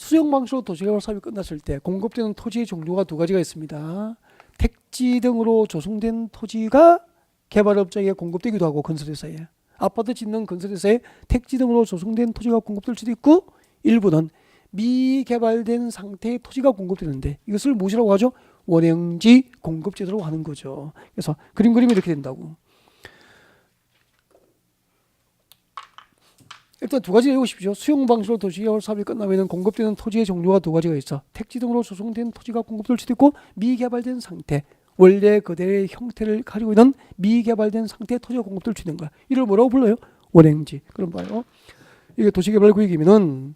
수용 방식으로 도시개발 사업이 끝났을 때 공급되는 토지의 종류가 두 가지가 있습니다. 택지 등으로 조성된 토지가 개발업자에게 공급되기도 하고, 건설회사에 아파트 짓는 건설회사에 택지 등으로 조성된 토지가 공급될 수도 있고, 일부는 미개발된 상태의 토지가 공급되는데 이것을 무엇이라고 하죠? 원행지 공급제도라고 하는 거죠. 그래서 그림이 이렇게 된다고. 일단 두 가지 외우십시오. 수용 방식으로 도시개발 사업이 끝나면 공급되는 토지의 종류가 두 가지가 있어. 택지 등으로 조성된 토지가 공급될 수도 있고, 미개발된 상태, 원래 그대의 형태를 가지고 있는 미개발된 상태의 토지가 공급될 수 있는 거야. 이를 뭐라고 불러요? 원행지. 그럼 봐요. 이게 도시개발구역이면은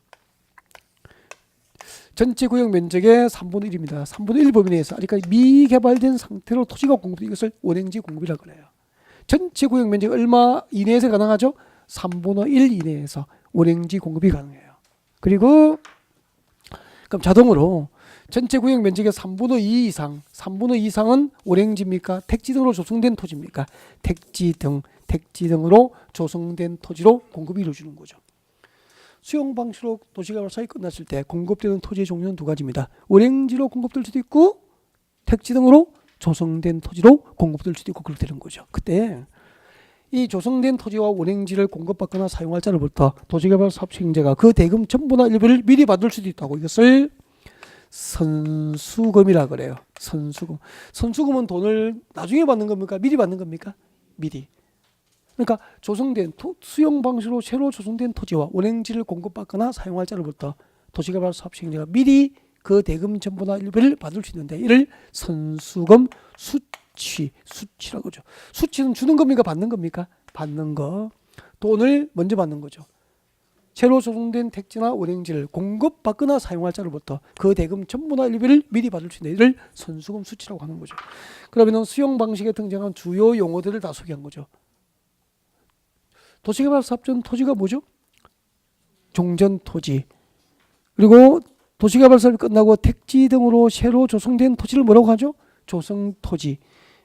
전체 구역 면적의 3분의 1입니다. 3분의 1 범위 내에서, 그러니까 미개발된 상태로 토지가 공급돼, 이것을 원행지 공급이라고 그래요. 전체 구역 면적 얼마 이내에서 가능하죠? 3분의 1 이내에서 원행지 공급이 가능해요. 그리고 그럼 자동으로 전체 구역 면적의 3분의 2 이상, 3분의 2 이상은 원행지입니까? 택지 등으로 조성된 토지입니까? 택지 등으로 조성된 토지로 공급이 이루어지는 거죠. 수용 방식으로 도시개발 사업이 끝났을 때 공급되는 토지의 종류는 두 가지입니다. 원행지로 공급될 수도 있고, 택지 등으로 조성된 토지로 공급될 수도 있고, 그렇게 되는 거죠. 그때 이 조성된 토지와 원행지를 공급받거나 사용할 자로부터 도시개발 사업 시행자가 그 대금 전부나 일부를 미리 받을 수도 있다고. 이것을 선수금이라 그래요. 선수금. 선수금은 돈을 나중에 받는 겁니까? 미리 받는 겁니까? 미리. 그러니까 조성된 수용 방식으로 새로 조성된 토지와 원행지를 공급받거나 사용할 자로부터 도시개발 사업 시행자가 미리 그 대금 전부나 일부를 받을 수 있는데, 이를 선수금 수치라고 그러죠. 수치는 주는 겁니까? 받는 겁니까? 받는 거. 돈을 먼저 받는 거죠. 새로 조성된 택지나 원행지를 공급받거나 사용할 자로부터 그 대금 전부나 일부를 미리 받을 수 있는 이를 선수금 수치라고 하는 거죠. 그러면 수용 방식에 등장한 주요 용어들을 다 소개한 거죠. 도시개발 사업전 토지가 뭐죠? 종전 토지. 그리고 도시개발 사업이 끝나고 택지 등으로 새로 조성된 토지를 뭐라고 하죠? 조성 토지.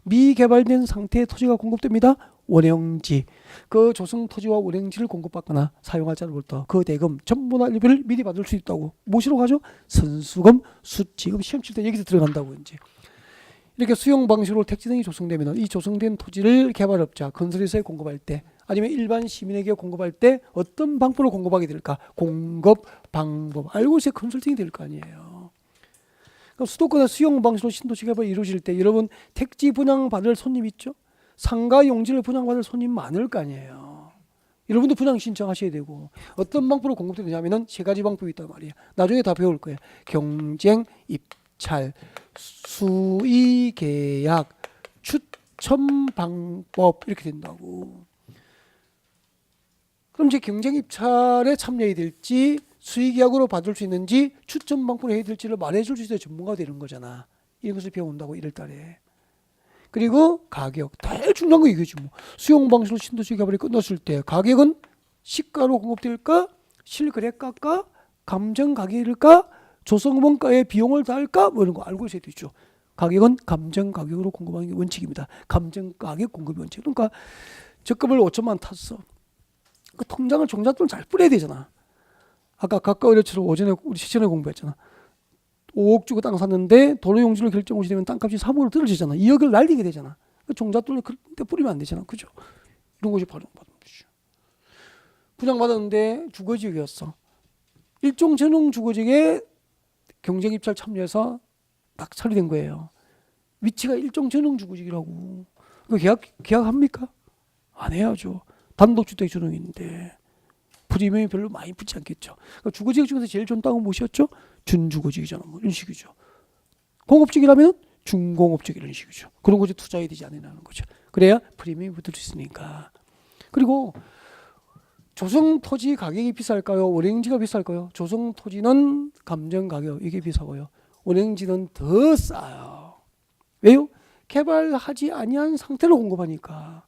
미개발된 상태의 토지가 공급됩니다. 원행지. 그 조성 토지와 원행지를 공급받거나 사용할 자로부터 그 대금 전부나 일부를 미리 받을 수 있다고. 무엇으로 가죠? 선수금, 수치금. 시험 칠 때 여기서 들어간다고. 이제 이렇게 수용 방식으로 택지 등이 조성되면 이 조성된 토지를 개발업자, 건설회사에 공급할 때, 아니면 일반 시민에게 공급할 때 어떤 방법으로 공급하게 될까? 공급 방법 알고 있어야 컨설팅이 될 거 아니에요. 그럼 수도권의 수용 방식으로 신도시 개발이 이루어질 때 여러분 택지 분양받을 손님 있죠? 상가 용지를 분양받을 손님 많을 거 아니에요. 여러분도 분양 신청하셔야 되고, 어떤 방법으로 공급되느냐면은 세 가지 방법이 있단 말이에요. 나중에 다 배울 거예요. 경쟁, 입찰, 수의 계약, 추첨 방법, 이렇게 된다고. 그럼 이제 경쟁 입찰에 참여해야 될지, 수의 계약으로 받을 수 있는지, 추첨 방법을 해야 될지를 말해줄 수 있어야 전문가가 되는 거잖아. 이런 것을 배운다고 1월달에. 그리고 가격, 제일 중요한 거 이거지 뭐. 수용 방식으로 신도시 개발이 끝났을 때 가격은 시가로 공급될까, 실거래가일까, 감정 가격일까, 조성원가의 비용을 다 할까, 뭐 이런 거 알고 있어야 되죠. 가격은 감정 가격으로 공급하는 게 원칙입니다. 감정 가격 공급이 원칙. 그러니까 적금을 5천만 탔어. 그 통장을 종잣돈을 잘 뿌려야 되잖아. 아까 가까운 일처럼 오전에 우리 시전에 공부했잖아. 5억 주고 땅 샀는데 도로용지를 결정하게 되면 땅값이 3억으로 떨어지잖아. 2억을 날리게 되잖아. 그 종잣돈을 그때 뿌리면 안 되잖아. 그죠? 이런 것이 바로 분양받았는데 주거지역이었어. 일종 전용 주거지역에 경쟁 입찰 참여해서 딱 처리된 거예요. 위치가 일종 전용 주거지역이라고. 그 계약합니까? 안 해야죠. 단독주택 전용인데 프리미엄이 별로 많이 붙지 않겠죠. 그러니까 주거지역 중에서 제일 좋은 땅은 무엇이었죠? 준주거지역이잖아. 뭐 이런 식이죠. 공업지역이라면 중공업지역 이런 식이죠. 그런 곳에 투자해야 되지 않느냐는 거죠. 그래야 프리미엄이 붙을 수 있으니까. 그리고 조성 토지 가격이 비쌀까요? 원행지가 비쌀까요? 조성 토지는 감정 가격 이게 비싸고요. 원행지는 더 싸요. 왜요? 개발하지 아니한 상태로 공급하니까.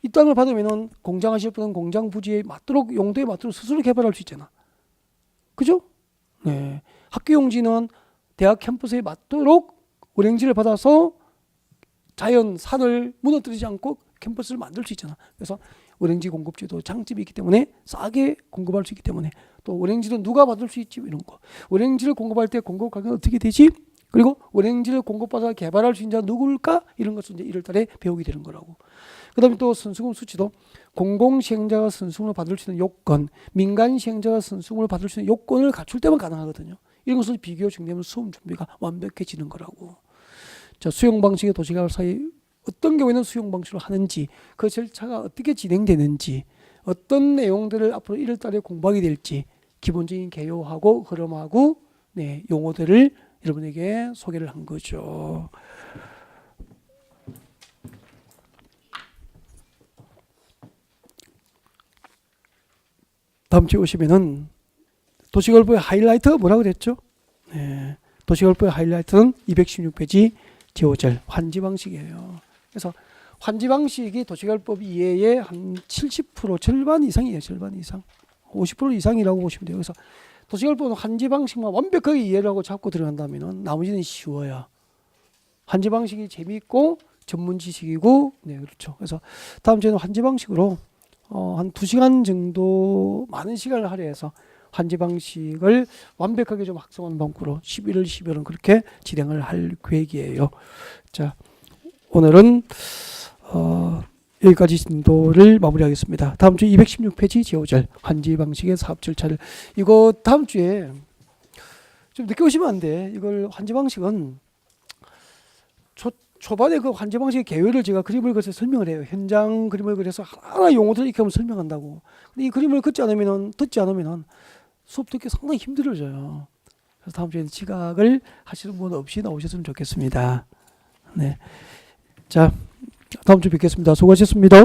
이 땅을 받으면은 공장하실 분은 공장 부지에 맞도록 용도에 맞도록 스스로 개발할 수 있잖아. 그죠? 네. 학교 용지는 대학 캠퍼스에 맞도록 원행지를 받아서 자연 산을 무너뜨리지 않고 캠퍼스를 만들 수 있잖아. 그래서 은행지 공급제도 장점이 있기 때문에 싸게 공급할 수 있기 때문에 또 은행지는 누가 받을 수 있지 이런 거. 은행지를 공급할 때 공급 가격은 어떻게 되지? 그리고 은행지를 공급받아 개발할 수 있는 자는 누굴까? 이런 것을 이제 1월 달에 배우게 되는 거라고. 그 다음에 또 선수금 수치도 공공시행자가 선수금을 받을 수 있는 요건, 민간시행자가 선수금을 받을 수 있는 요건을 갖출 때만 가능하거든요. 이런 것을 비교 정리하면 수험 준비가 완벽해지는 거라고. 자, 수용 방식의 도시개발 사이 어떤 경우에는 수용 방식으로 하는지, 그 절차가 어떻게 진행되는지, 어떤 내용들을 앞으로 1월 달에 공부하게 될지 기본적인 개요하고 흐름하고 네, 용어들을 여러분에게 소개를 한 거죠. 다음 주에 오시면은 도시개발법의 하이라이트가 뭐라고 그랬죠? 네, 도시개발법의 하이라이트는 216페이지 제5절 환지 방식이에요. 그래서 환지 방식이 도시개발법 이외에 한 70% 절반 이상이에요. 절반 이상. 50% 이상이라고 보시면 돼요. 그래서 도시개발법은 환지 방식만 완벽하게 이해를 하고 잡고 들어간다면 나머지는 쉬워요. 환지 방식이 재미있고 전문 지식이고 네, 그렇죠. 그래서 다음 주에는 환지 방식으로 한 2시간 정도 많은 시간을 할애해서 환지 방식을 완벽하게 좀 학습하는 방법으로 11월, 12월은 그렇게 진행을 할 계획이에요. 자, 오늘은 여기까지 진도를 마무리하겠습니다. 다음 주 216페이지 제5절 환지 방식의 사업 절차를 이거 다음 주에 좀 늦게 오시면 안 돼. 이걸 환지 방식은 초반에 그 환지 방식의 개요를 제가 그림을 그려서 설명을 해요. 현장 그림을 그려서 하나 용어들을 이렇게 하면 설명한다고. 근데 이 그림을 듣지 않으면은 수업 듣기 상당히 힘들어져요. 그래서 다음 주에는 지각을 하시는 분 없이 나오셨으면 좋겠습니다. 네. 자, 다음 주 뵙겠습니다. 수고하셨습니다.